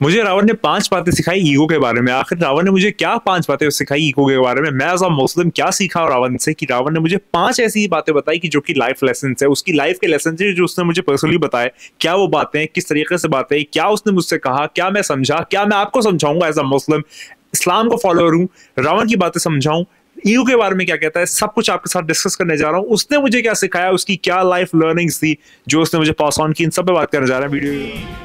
मुझे रावण ने 5 बातें सिखाई ईगो के बारे में। आखिर रावण ने मुझे क्या 5 बातें सिखाई ईगो के बारे में? मैं एज़ अ मुस्लिम क्या सीखा रावण से कि रावण ने मुझे 5 ऐसी बातें बताई कि जो कि लाइफ लेसन्स है, उसकी लाइफ के लेसन्स हैं जो उसने मुझे पर्सनली बताए। क्या वो बातें, किस तरीके से बातें, क्या उसने मुझसे कहा, क्या मैं समझा, क्या मैं आपको समझाऊँगा एज़ अ मुस्लिम, इस्लाम का फॉलोअर हूँ, रावण की बातें समझाऊँ, ईगो के बारे में क्या कहता है, सब कुछ आपके साथ डिस्कस करने जा रहा हूँ। उसने मुझे क्या सिखाया, उसकी क्या लाइफ लर्निंग्स थी जो उसने मुझे पास ऑन की, इन सब पे बात करने जा रहे हैं वीडियो।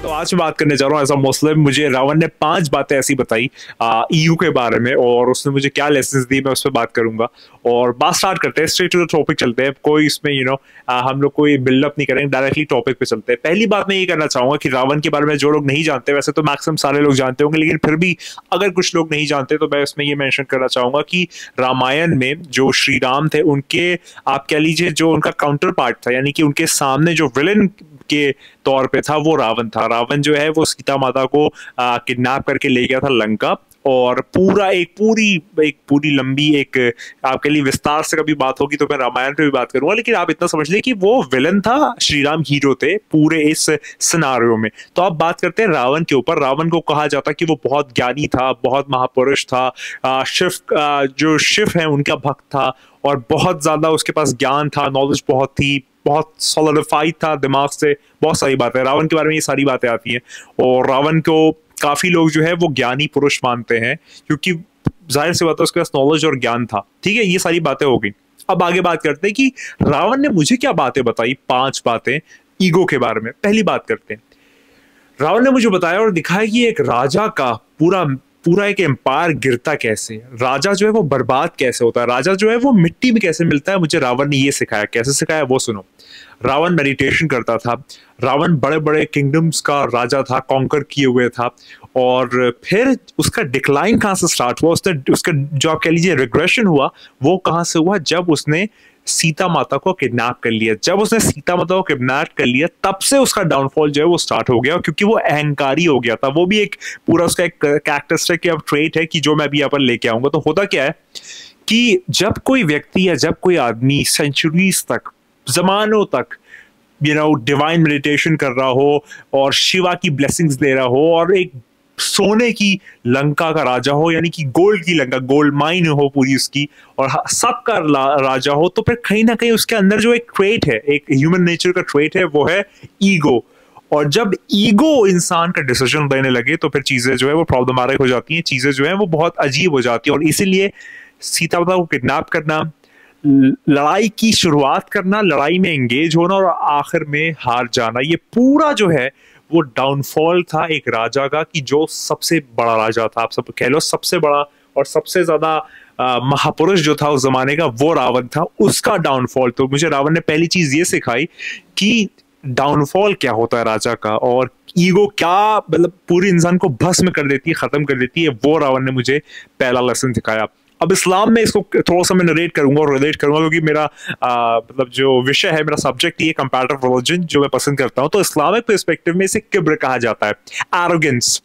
तो आज मैं बात करने जा रहा हूँ एज अ मुस्लिम। मुझे रावण ने 5 बातें ऐसी बताई ईयू के बारे में और उसने मुझे क्या लेसन्स दी, मैं उस पर बात करूंगा। और बात स्टार्ट करते हैं, स्ट्रेट टू द टॉपिक चलते हैं। कोई इसमें हम लोग कोई बिल्डअप नहीं करेंगे, डायरेक्टली टॉपिक पे चलते हैं। पहली बात मैं ये करना चाहूंगा कि रावण के बारे में जो लोग नहीं जानते, वैसे तो मैक्सिमम सारे लोग जानते होंगे, लेकिन फिर भी अगर कुछ लोग नहीं जानते तो मैं इसमें ये मेंशन करना चाहूंगा कि रामायण में जो श्री राम थे, उनके आप कह लीजिए जो उनका काउंटर पार्ट था, यानी कि उनके सामने जो विलन के तौर पे था वो रावण था। रावण जो है वो सीता माता को किडनैप करके ले गया था लंका, और पूरा एक पूरी लंबी एक आपके लिए विस्तार से कभी बात होगी तो मैं रामायण पे भी बात करूंगा, लेकिन आप इतना समझ लें कि वो विलन था, श्री राम हीरो थे पूरे इस सिनारियो में। तो आप बात करते हैं रावण के ऊपर। रावण को कहा जाता कि वो बहुत ज्ञानी था, बहुत महापुरुष था, जो शिव है उनका भक्त था, और बहुत ज्यादा उसके पास ज्ञान था, नॉलेज बहुत थी, बहुत सॉलिडिफाइड था दिमाग से। बहुत सारी बातें रावण के बारे में, ये सारी बातें आती हैं। और रावण को काफी लोग जो है वो ज्ञानी पुरुष मानते हैं, क्योंकि जाहिर सी बात है उसके पास नॉलेज और ज्ञान था। ठीक है, ये सारी बातें हो गई। अब आगे बात करते हैं कि रावण ने मुझे क्या बातें बताई, 5 बातें ईगो के बारे में। पहली बात करते हैं, रावण ने मुझे बताया और दिखाया कि एक राजा का पूरा पूरा एक एम्पायर गिरता कैसे, राजा जो है वो बर्बाद कैसे होता है, राजा जो है वो मिट्टी में कैसे मिलता है। मुझे रावण ने ये सिखाया। कैसे सिखाया वो सुनो। रावण मेडिटेशन करता था। रावण बड़े बड़े किंगडम्स का राजा था, कॉन्कर किए हुए था। और फिर उसका डिक्लाइन कहाँ से स्टार्ट हुआ, उसका जो आप कह लीजिए रिग्रेशन हुआ, वो कहाँ से हुआ, जब उसने सीता माता को किडनैप कर लिया। जब उसने सीता माता को किडनैप कर लिया, तब से उसका डाउनफॉल जो है वो स्टार्ट हो गया, क्योंकि वो अहंकारी हो गया था। वो भी एक पूरा उसका एक कैरेक्टरिस्टिक या ट्रेट है कि जो मैं अभी यहाँ पर लेके आऊंगा। तो होता क्या है कि जब कोई व्यक्ति या जब कोई आदमी सेंचुरीज तक, जमानों तक डिवाइन मेडिटेशन कर रहा हो और शिवा की ब्लेसिंग्स ले रहा हो और एक सोने की लंका का राजा हो, यानी कि गोल्ड की लंका, गोल्ड माइन हो पूरी उसकी, और सबका राजा हो, तो फिर कहीं ना कहीं उसके अंदर जो एक ट्रेट है, एक ह्यूमन नेचर का ट्रेट है, वो है ईगो। और जब ईगो इंसान का डिसीजन लेने लगे तो फिर चीजें जो है वो प्रॉब्लमेटिक हो जाती हैं, चीजें जो है वो बहुत अजीब हो जाती है। और इसीलिए सीता माता को किडनैप करना, लड़ाई की शुरुआत करना, लड़ाई में एंगेज होना और आखिर में हार जाना, ये पूरा जो है वो डाउनफॉल था एक राजा का, कि जो सबसे बड़ा राजा था, आप सब कह लो सबसे बड़ा और सबसे ज्यादा महापुरुष जो था उस जमाने का, वो रावण था, उसका डाउनफॉल। तो मुझे रावण ने पहली चीज ये सिखाई कि डाउनफॉल क्या होता है राजा का, और ईगो क्या मतलब पूरी इंसान को भस्म कर देती है, खत्म कर देती है। वो रावण ने मुझे पहला लेसन सिखाया। अब इस्लाम में इसको थोड़ा सा मैं नरेट करूंगा और रिलेट करूंगा, क्योंकि मेरा मतलब जो विषय है, मेरा सब्जेक्ट ये कंपैरेटिव रिलीजन जो मैं पसंद करता हूं। तो इस्लामिक पर्सपेक्टिव में इसे किब्र कहा जाता है, एरोगेंस।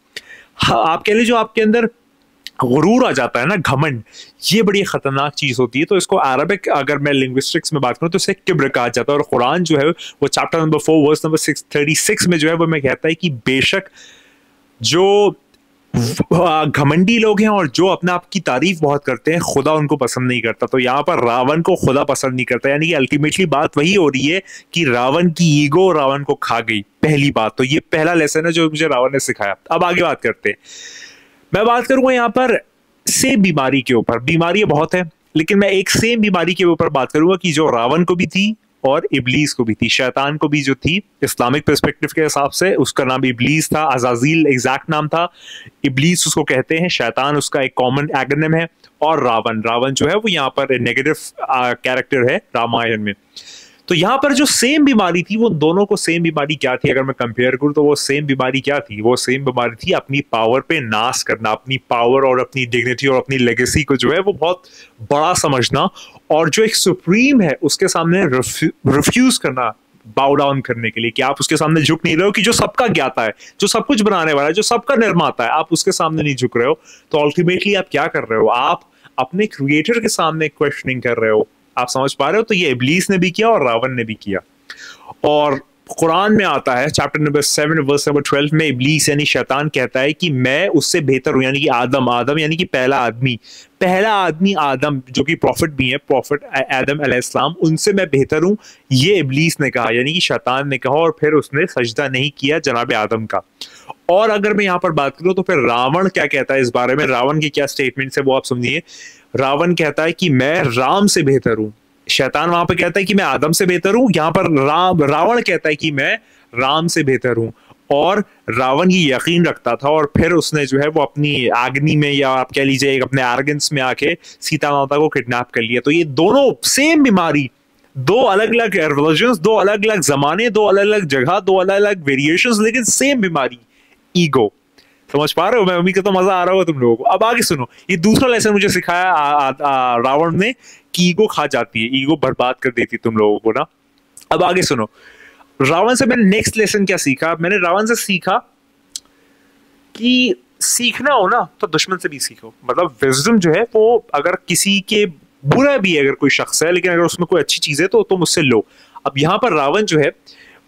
आप कह लीजिए जो आपके अंदर गुरूर आ जाता है ना, घमंड, ये बड़ी खतरनाक चीज होती है। तो इसको अरबिक अगर मैं लिंग्विस्टिक्स में बात करूं तो इसे किब्र कहा जाता है। और कुरान जो है वो चैप्टर नंबर 4 वर्स नंबर 636 में जो है वो मैं कहता है कि बेशक जो घमंडी लोग हैं और जो अपने आप की तारीफ बहुत करते हैं, खुदा उनको पसंद नहीं करता। तो यहाँ पर रावण को खुदा पसंद नहीं करता, यानी कि अल्टीमेटली बात वही हो रही है कि रावण की ईगो रावण को खा गई। पहली बात तो ये पहला लेसन है जो मुझे रावण ने सिखाया। अब आगे बात करते हैं। मैं बात करूंगा यहाँ पर सेम बीमारी के ऊपर। बीमारियां बहुत है, लेकिन मैं एक सेम बीमारी के ऊपर बात करूंगा कि जो रावण को भी थी और इब्लीस को भी थी, शैतान को भी जो थी। इस्लामिक पर्सपेक्टिव के हिसाब से उसका नाम इब्लीस था, अजाजील एग्जैक्ट नाम था। इब्लीस उसको कहते हैं, शैतान उसका एक कॉमन एग्रोनिम है, और रावण जो है वो यहाँ पर नेगेटिव कैरेक्टर है रामायण में। तो यहाँ पर जो सेम बीमारी थी, वो दोनों को सेम बीमारी क्या थी अगर मैं कंपेयर करूं, तो वो सेम बीमारी क्या थी? वो सेम बीमारी थी अपनी पावर पे नाश करना, अपनी पावर और अपनी डिग्निटी और अपनी लेगेसी को जो है वो बहुत बड़ा समझना, और जो एक सुप्रीम है उसके सामने रिफ्यूज करना, बाउ डाउन करने के लिए, कि आप उसके सामने झुक नहीं रहे हो कि जो सबका ज्ञाता है, जो सब कुछ बनाने वाला है, जो सबका निर्माता है, आप उसके सामने नहीं झुक रहे हो। तो अल्टीमेटली आप क्या कर रहे हो, आप अपने क्रिएटर के सामने क्वेश्चनिंग कर रहे हो। आप समझ पा रहे हो? तो ये इब्लीस ने भी किया और रावण ने भी किया। और कुरान में आता है चैप्टर नंबर 7 वर्स नंबर 12 में, इब्लीस यानी शैतान कहता है कि मैं उससे बेहतर हूं, यानी कि आदम यानी कि पहला आदमी आदम जो कि प्रॉफिट भी है, प्रॉफिट आदम अलैहिस्सलाम, उनसे मैं बेहतर हूं। ये इब्लीस ने कहा, यानी कि शैतान ने कहा, और फिर उसने सजदा नहीं किया जनाब आदम का। और अगर मैं यहां पर बात करूं तो फिर रावण क्या कहता है इस बारे में, रावण की क्या स्टेटमेंट है वो आप सुनिए। रावण कहता है कि मैं राम से बेहतर हूं। शैतान वहां पर कहता है कि मैं आदम से बेहतर हूं, यहां पर रावण कहता है कि मैं राम से बेहतर हूं। और रावण ये यकीन रखता था, और फिर उसने जो है वो अपनी आग्नि में, या आप कह लीजिए अपने आर्गन्स में आके सीता माता को किडनैप कर लिया। तो ये दोनों सेम बीमारी, दो अलग अलग रिलीजन्स, दो अलग अलग जमाने, दो अलग अलग जगह, दो अलग अलग वेरिएशंस, लेकिन सेम बीमारी, ईगो। समझ पा रहे हो? मैं उम्मीद करता हूं मजा आ रहा होगा तुम लोगों को। अब आगे सुनो, ये दूसरा लेसन मुझे सिखाया रावण ने कि ईगो खा जाती है, ईगो बर्बाद कर देती है तुम लोगों को ना। अब आगे सुनो, रावण से मैंने नेक्स्ट लेसन क्या सीखा। मैंने रावण से सीखा कि सीखना हो ना तो दुश्मन से भी सीखो। मतलब विजडम जो है वो अगर किसी के बुरा भी है, अगर कोई शख्स है, लेकिन अगर उसमें कोई अच्छी चीज है तो तुम उससे लो। अब यहां पर रावण जो है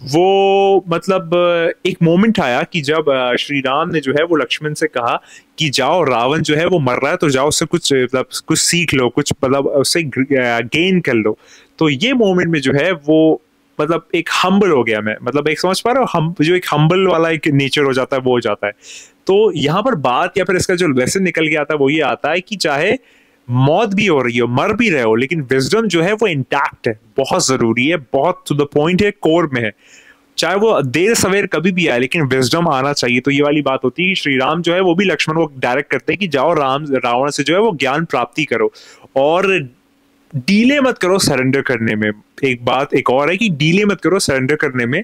वो मतलब एक मोमेंट आया कि जब श्री राम ने जो है वो लक्ष्मण से कहा कि जाओ, रावण जो है वो मर रहा है, तो जाओ उससे कुछ मतलब कुछ सीख लो, कुछ मतलब उससे गेन कर लो। तो ये मोमेंट में जो है वो मतलब एक हम्बल हो गया मैं, मतलब एक समझ पा रहे हो, हम जो एक हम्बल वाला एक नेचर हो जाता है वो हो जाता है। तो यहाँ पर बात या फिर इसका जो लेसन निकल के आता है वो ये आता है कि चाहे मौत भी हो रही हो, मर भी रहे हो, लेकिन विजडम जो है वो इंटैक्ट है, बहुत जरूरी है, बहुत टू द पॉइंट है, कोर में है। चाहे वो देर सवेर कभी भी आए, लेकिन विजडम आना चाहिए। तो ये वाली बात होती है। श्री राम जो है वो भी लक्ष्मण को डायरेक्ट करते हैं कि जाओ रावण से जो है वो ज्ञान प्राप्ति करो, और डीले मत करो सरेंडर करने में। एक बात एक और है कि डीले मत करो सरेंडर करने में,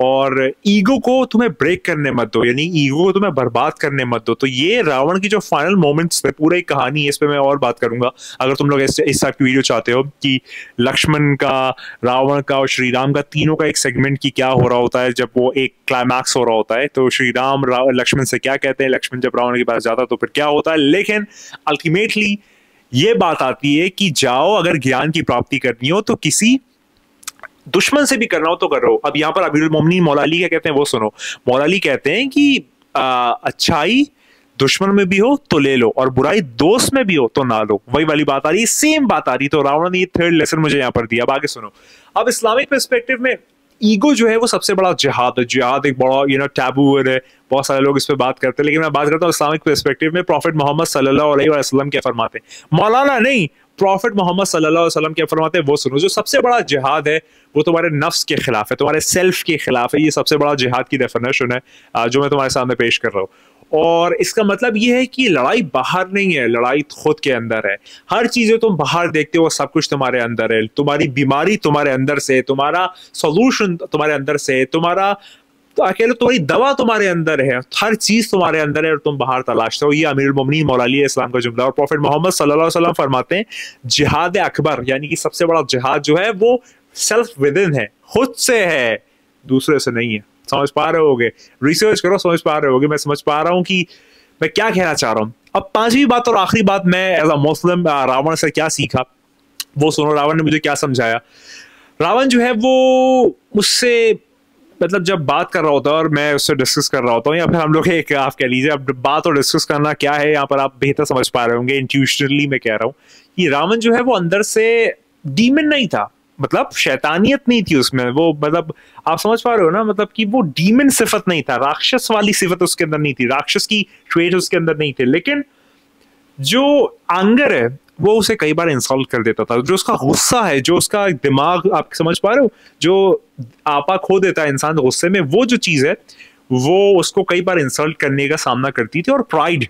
और ईगो को तुम्हें ब्रेक करने मत दो, यानी ईगो को तुम्हें बर्बाद करने मत दो। तो ये रावण की जो फाइनल मोमेंट्स है, पूरा एक कहानी है, इस पे मैं और बात करूंगा। अगर तुम लोग इस टाइप की वीडियो चाहते हो कि लक्ष्मण का, रावण का और श्री राम का, तीनों का एक सेगमेंट की क्या हो रहा होता है जब वो एक क्लाइमैक्स हो रहा होता है, तो श्री राम लक्ष्मण से क्या कहते हैं, लक्ष्मण जब रावण के पास जाता है तो फिर क्या होता है। लेकिन अल्टीमेटली ये बात आती है कि जाओ, अगर ज्ञान की प्राप्ति करनी हो तो किसी दुश्मन से भी करना हो तो करो। अब यहाँ पर अमीरुल मोमिनीन मौला अली क्या कहते हैं वो सुनो। मौला अली कहते हैं कि अच्छाई दुश्मन में भी हो तो ले लो, और बुराई दोस्त में भी हो तो ना लो। वही वाली बात आ रही है, सेम बात आ रही। तो रावण ने ये थर्ड लेसन मुझे यहाँ पर दिया। अब आगे सुनो। अब इस्लामिक पर्सपेक्टिव में ईगो जो है वो सबसे बड़ा जिहाद है। जिहाद एक बड़ा टैबू वर्ड है, बहुत सारे लोग इस पे बात करते हैं, लेकिन मैं बात करता हूँ इस्लामिक पर्सपेक्टिव में। प्रॉफिट मोहम्मद सल्लल्लाहु अलैहि वसल्लम क्या फरमाते हैं, मौलाना नहीं, प्रॉफिट मोहम्मद सल्लल्लाहु अलैहि वसल्लम क्या फरमाते हैं वो सुनो। जो सबसे बड़ा जिहाद है वो तुम्हारे नफ्स के खिलाफ है, तुम्हारे सेल्फ के खिलाफ है। ये सबसे बड़ा जिहाद की डेफिनेशन है जो मैं तुम्हारे सामने पेश कर रहा हूँ। और इसका मतलब ये है कि लड़ाई बाहर नहीं है, लड़ाई खुद के अंदर है। हर चीजें तुम बाहर देखते हो, सब कुछ तुम्हारे अंदर है। तुम्हारी बीमारी तुम्हारे अंदर से, तुम्हारा सॉल्यूशन तुम्हारे अंदर से, तुम्हारा तो अकेले तुम्हारी दवा तुम्हारे अंदर है, हर चीज तुम्हारे अंदर है और तुम बाहर तलाशते हो। ये अमीरुल मोमिनीन मौला अली इस्लाम का जुमला। और प्रॉफिट मोहम्मद सल्लल्लाहु अलैहि वसल्लम फरमाते हैं जिहाद अकबर, यानी कि सबसे बड़ा जिहाद जो है वो सेल्फ विदिन है, खुद से है, दूसरे से नहीं है। समझ पा रहे होगे, रिसर्च करो, समझ पा रहे होगे। मैं समझ पा रहा हूं कि मैं क्या कहना चाह रहा हूं। अब पांचवी बात और आखिरी बात, मैं एज अ मुस्लिम रावण से क्या सीखा वो सुनो। रावण ने मुझे क्या समझाया। रावण जो है वो मुझसे मतलब जब बात कर रहा होता है और मैं उससे डिस्कस कर रहा होता हूँ, या फिर हम लोग एक आप कह लीजिए, अब बात और डिस्कस करना क्या है यहाँ पर आप बेहतर समझ पा रहे होंगे। इंट्यूशनली मैं कह रहा हूँ कि रावण जो है वो अंदर से डीमन नहीं था, मतलब शैतानियत नहीं थी उसमें। वो मतलब आप समझ पा रहे हो ना, मतलब कि वो डीमन सिफत नहीं था, राक्षस वाली सिफत उसके अंदर नहीं थी, राक्षस की ट्रेट उसके अंदर नहीं थे। लेकिन जो एंगर है वो उसे कई बार इंसल्ट कर देता था। जो उसका गुस्सा है, जो उसका दिमाग, आप समझ पा रहे हो, जो आपा खो देता है इंसान गुस्से में, वो जो चीज है वो उसको कई बार इंसल्ट करने का सामना करती थी। और प्राइड,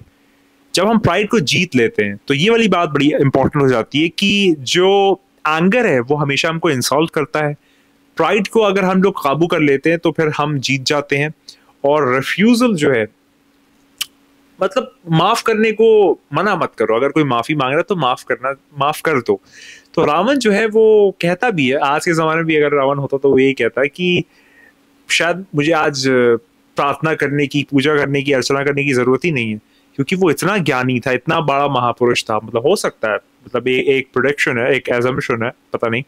जब हम प्राइड को जीत लेते हैं तो ये वाली बात बड़ी इंपॉर्टेंट हो जाती है कि जो एंगर है वो हमेशा हमको इंसल्ट करता है। प्राइड को अगर हम लोग काबू कर लेते हैं तो फिर हम जीत जाते हैं। और रिफ्यूजल जो है, मतलब माफ करने को मना मत करो। अगर कोई माफी मांग रहा है तो माफ कर दो। तो रावण जो है वो कहता भी है, आज के जमाने में भी अगर रावण होता तो वो यही कहता है कि शायद मुझे आज प्रार्थना करने की, पूजा करने की, अर्चना करने की जरूरत ही नहीं है, क्योंकि वो इतना ज्ञानी था, इतना बड़ा महापुरुष था। मतलब हो सकता है, मतलब एक प्रोडिक्शन है, एक एजम्पशन है, पता नहीं।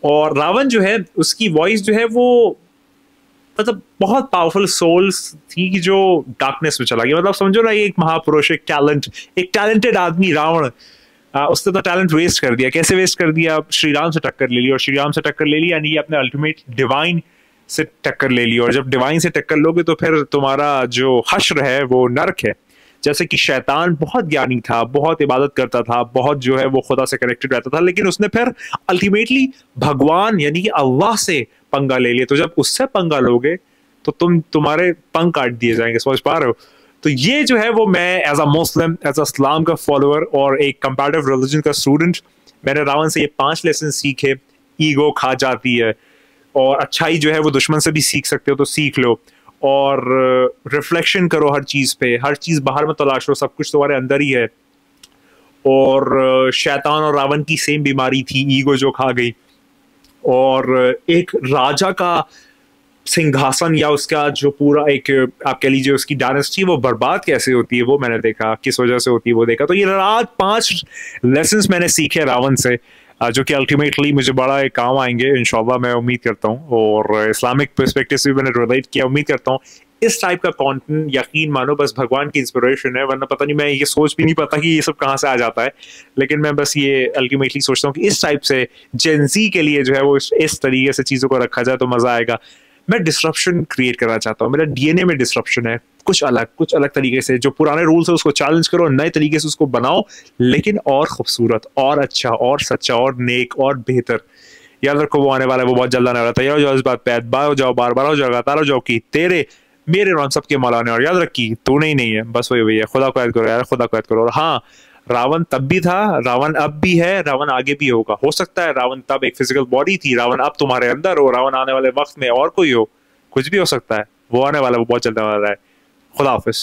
और रावण जो है उसकी वॉइस जो है वो मतलब बहुत पावरफुल सोल्स थी कि जो डार्कनेस में चला गया। मतलब समझो ना, एक महापुरुष, एक टैलेंटेड आदमी रावण, उसने तो टैलेंट वेस्ट कर दिया। कैसे वेस्ट कर दिया? श्री राम से टक्कर ले ली, और श्री राम से टक्कर ले ली यानी अपने अल्टीमेट डिवाइन से टक्कर ले ली। और जब डिवाइन से टक्कर लोगे तो फिर तुम्हारा जो हश्र है वो नरक है। जैसे कि शैतान बहुत ज्ञानी था, बहुत इबादत करता था, बहुत जो है वो खुदा से कनेक्टेड रहता था, लेकिन उसने फिर अल्टीमेटली भगवान यानी कि अल्लाह से पंगा ले लिया। तो जब उससे पंगा लोगे तो तुम्हारे पंख काट दिए जाएंगे, समझ पा रहे हो? तो ये जो है वो, मैं as a Muslim, as a इस्लाम का फॉलोअर और एक कंपैरेटिव रिलीजन का स्टूडेंट, मैंने रावण से ये 5 लेसन सीखे। ईगो खा जाती है, और अच्छाई जो है वो दुश्मन से भी सीख सकते हो तो सीख लो, और रिफ्लेक्शन करो हर चीज पे, हर चीज बाहर में तलाश लो, सब कुछ तुम्हारे अंदर ही है। और शैतान और रावण की सेम बीमारी थी, ईगो जो खा गई। और एक राजा का सिंहासन या उसका जो पूरा एक, आप कह लीजिए उसकी डायनेस्टी, वो बर्बाद कैसे होती है वो मैंने देखा, किस वजह से होती है वो देखा। तो ये रात 5 लेसन्स मैंने सीखे रावण से, जो कि अल्टीमेटली मुझे बड़ा एक काम आएंगे इंशाल्लाह, मैं उम्मीद करता हूँ। और इस्लामिक पर्सपेक्टिव से भी मैंने रिलेट किया, उम्मीद करता हूँ इस टाइप का कंटेंट यकीन मानो बस भगवान की इंस्पिरेशन है, वरना पता नहीं, मैं ये सोच भी नहीं पाता कि ये सब कहाँ से आ जाता है। लेकिन मैं बस ये अल्टीमेटली सोचता हूँ कि इस टाइप से जेंजी के लिए जो है वो इस तरीके से चीज़ों को रखा जाए तो मज़ा आएगा। मैं डिस्ट्रप्शन क्रिएट करना चाहता हूँ, मेरा डीएनए में डिस्ट्रप्शन है, कुछ अलग तरीके से। जो पुराने रूल्स है उसको चैलेंज करो, नए तरीके से उसको बनाओ, लेकिन और खूबसूरत, और अच्छा, और सच्चा, और नेक, और बेहतर। याद रखो वो आने वाला है, वो बहुत जल्द आने वाला है। तैयार हो जाओ इस बात पे, बार हो जाओ, बार हो जाओ, लगातार हो जाओ कि तेरे मेरे और सबके मौलाने। और याद रखी तू नहीं है, बस वही है। खुदा को याद करो यार, खुदा को याद करो। और हाँ, रावण तब भी था, रावण अब भी है, रावण आगे भी होगा। हो सकता है रावण तब एक फिजिकल बॉडी थी, रावण अब तुम्हारे अंदर हो, रावण आने वाले वक्त में और कोई हो, कुछ भी हो सकता है। वो आने वाला, वो बहुत जल्द आने वाला है। खुदा हाफिज।